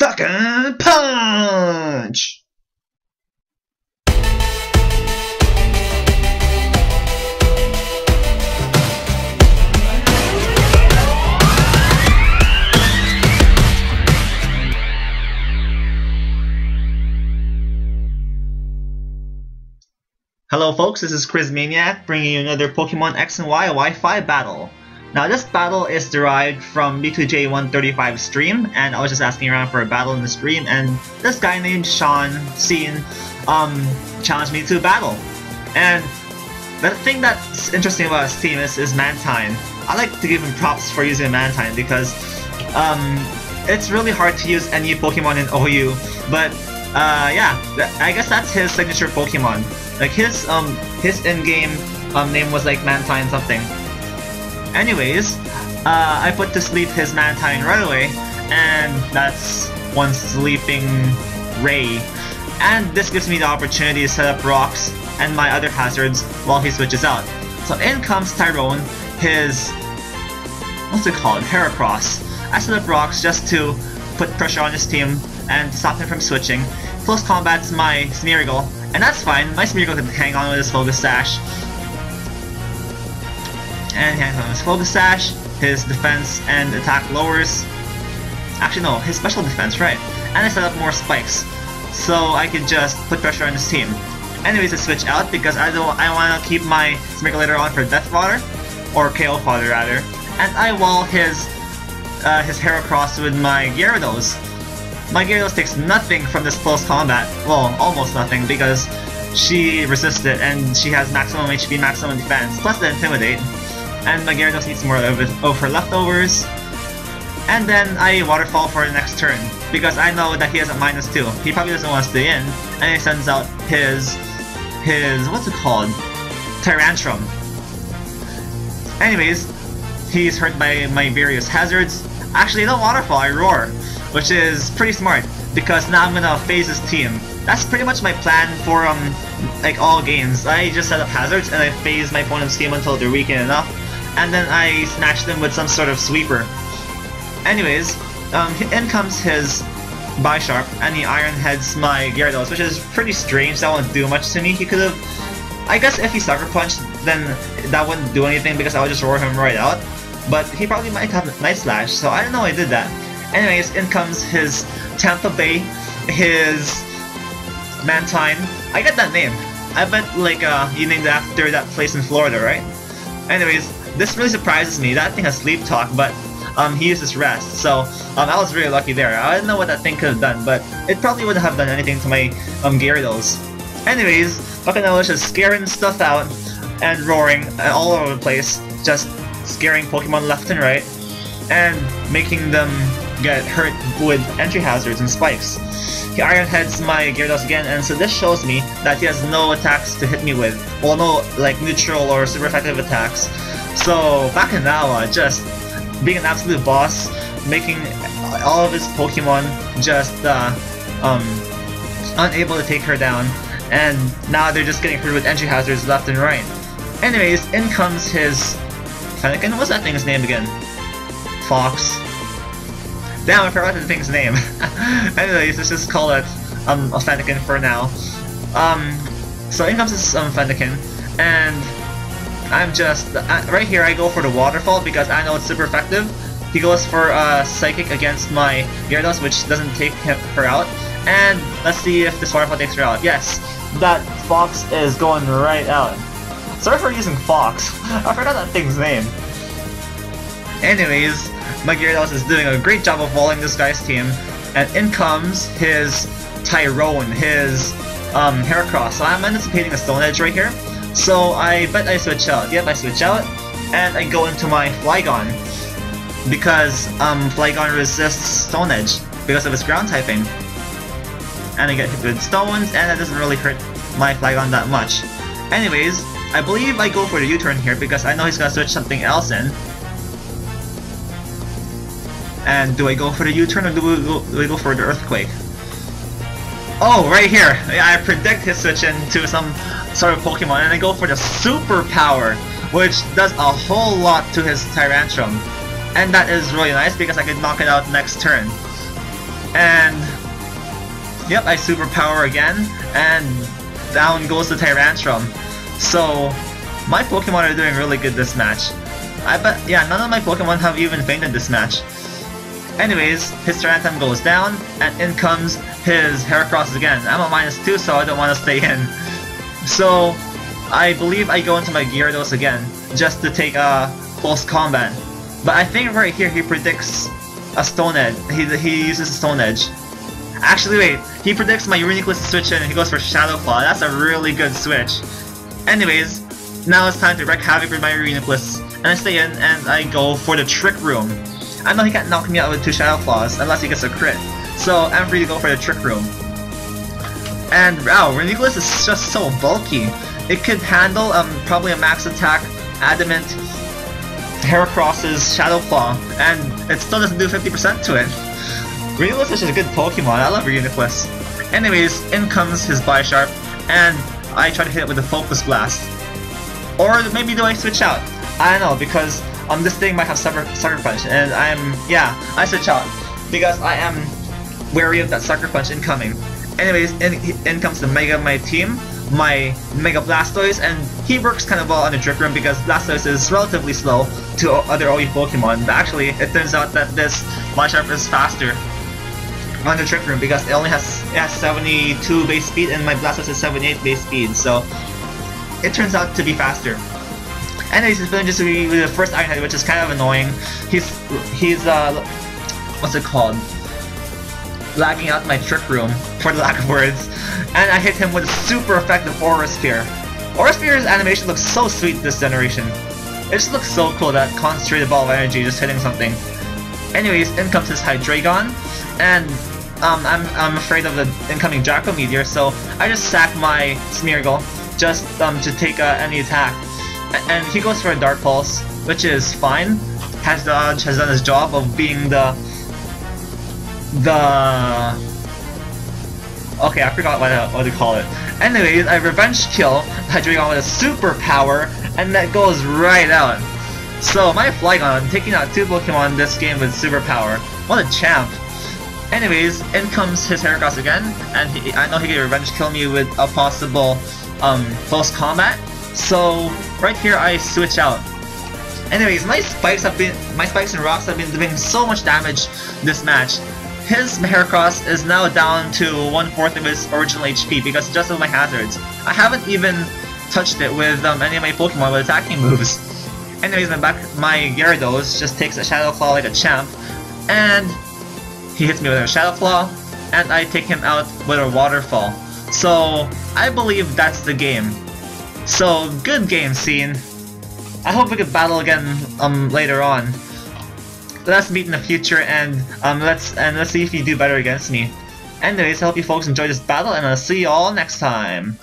Fucking punch! Hello folks, this is Chrizmaniac bringing you another Pokemon X and Y Wi-Fi battle. Now this battle is derived from B2J135 stream, and I was just asking around for a battle in the stream, and this guy named Sean challenged me to battle. And the thing that's interesting about his team is Mantine. I like to give him props for using Mantine because it's really hard to use any Pokemon in OU, but yeah, I guess that's his signature Pokemon. Like his in-game name was like Mantine something. Anyways, I put to sleep his Mantine right away, and that's one sleeping Ray. And this gives me the opportunity to set up rocks and my other hazards while he switches out. So in comes Tyrone, his what's it called? Heracross. I set up rocks just to put pressure on his team and stop him from switching. Close combat's my Smeargle, and that's fine. My Smeargle can hang on with his Focus Sash. And he hangs on with his Focus Sash, his defense and attack lowers. Actually no, his special defense, right. And I set up more spikes, so I could just put pressure on his team. Anyways, I switch out because I want to keep my Smeargle later on for Death Fodder, or KO Fodder rather. And I wall his Heracross with my Gyarados. My Gyarados takes nothing from this close combat, well, almost nothing, because she resisted it and she has maximum HP, maximum defense, plus the Intimidate. And my Gyarados needs more of her leftovers. And then I Waterfall for the next turn, because I know that he has a -2. He probably doesn't want to stay in, and he sends out his what's it called? Tyrantrum. Anyways, he's hurt by my various hazards. Actually, no Waterfall, I Roar, which is pretty smart, because now I'm gonna phase his team. That's pretty much my plan for like all games. I just set up hazards and I phase my opponent's team until they're weakened enough, and then I smash them with some sort of sweeper. Anyways, in comes his Bisharp, and he Iron Heads my Gyarados, which is pretty strange. That won't do much to me. He could have, I guess if he Sucker Punched, then that wouldn't do anything because I would just roar him right out. But he probably might have Night Slash, so I don't know why I did that. Anyways, in comes his Tampa Bay, his Mantine. I get that name. I bet like you named it after that place in Florida, right? Anyways, this really surprises me. That thing has Sleep Talk, but he uses Rest, so I was really lucky there. I don't know what that thing could have done, but it probably wouldn't have done anything to my Gyarados. Anyways, Buccanella's just scaring stuff out and roaring all over the place, just scaring Pokemon left and right, and making them get hurt with entry hazards and spikes. He Iron Heads my Gyarados again, and so this shows me that he has no attacks to hit me with. Well, no like neutral or super effective attacks. So Buccanella just being an absolute boss, making all of his Pokemon just unable to take her down, and now they're just getting hurt with entry hazards left and right. Anyways, in comes his Fennekin. What's that thing's name again? Fox. Damn, I forgot the thing's name. Anyways, let's just call it a Fennekin for now. So in comes this Fennekin, and I'm just right here. I go for the Waterfall because I know it's super effective. He goes for Psychic against my Gyarados, which doesn't take her out. And let's see if this Waterfall takes her out. Yes, that Fox is going right out. Sorry for using Fox. I forgot that thing's name. Anyways, my Gyarados is doing a great job of walling this guy's team, and in comes his Tyrone, his Heracross. So I'm anticipating a Stone Edge right here. So I bet I switch out. Yep, I switch out, and I go into my Flygon, because Flygon resists Stone Edge because of its ground typing. And I get hit with stones, and that doesn't really hurt my Flygon that much. Anyways, I believe I go for the U-turn here because I know he's gonna switch something else in. And do I go for the U-turn or do we go for the Earthquake? Oh, right here! I predict his switch into some sort of Pokemon, and I go for the Superpower, which does a whole lot to his Tyrantrum. And that is really nice because I could knock it out next turn. And Yep, I Superpower again, and down goes the Tyrantrum. So, my Pokemon are doing really good this match. I bet, yeah, none of my Pokemon have even fainted this match. Anyways, his Tyrantrum goes down, and in comes his Heracross again. I'm at -2, so I don't want to stay in. So, I believe I go into my Gyarados again, just to take a close combat. But I think right here he predicts a Stone Edge. He uses a Stone Edge. Actually, wait, he predicts my Reuniclus to switch in and he goes for Shadow Claw. That's a really good switch. Anyways, now it's time to wreak havoc with my Reuniclus. And I stay in and I go for the Trick Room. I know he can't knock me out with 2 Shadow Claws unless he gets a crit. So I'm free to go for the Trick Room. And wow, Reuniclus is just so bulky. It could handle probably a max attack, Adamant, Heracross's Shadow Claw, and it still doesn't do 50% to it. Reuniclus is just a good Pokemon. I love Reuniclus. Anyways, in comes his Bisharp, and I try to hit it with the Focus Blast. Or maybe do I switch out? I don't know, because this thing might have Sucker Punch, and I switch out because I am wary of that Sucker Punch incoming. Anyways, in comes the Mega of my team, my Mega Blastoise, and he works kind of well on the Trick Room because Blastoise is relatively slow to other OE Pokemon. But actually, it turns out that this Bisharp is faster on the Trick Room because it has 72 base speed and my Blastoise is 78 base speed, so it turns out to be faster. Anyways, he's feeling just to be with the first Iron Head, which is kind of annoying. He's what's it called? Lagging out my Trick Room, for the lack of words. And I hit him with a super effective Aura Sphere. Aura Sphere's animation looks so sweet this generation. It just looks so cool, that concentrated ball of energy just hitting something. Anyways, in comes his Hydreigon, and I'm afraid of the incoming Draco Meteor, so I just sack my Smeargle just to take any attack. And he goes for a Dark Pulse, which is fine. Has done his job of being okay, I forgot what to call it. Anyways, I revenge kill Hydreigon with a Superpower, and that goes right out. So my Flygon taking out 2 Pokemon this game with Superpower. What a champ! Anyways, in comes his Heracross again, and I know he can revenge kill me with a possible close combat. So right here I switch out. Anyways, my spikes and rocks have been doing so much damage this match. His Heracross is now down to 1/4 of his original HP because just of my hazards. I haven't even touched it with any of my Pokemon with attacking moves. Anyways, my Gyarados just takes a Shadow Claw like a champ, and he hits me with a Shadow Claw, and I take him out with a Waterfall. So I believe that's the game. So good game, Scene. I hope we could battle again later on. Let's meet in the future and let's see if you do better against me. Anyways, I hope you folks enjoyed this battle, and I'll see you all next time.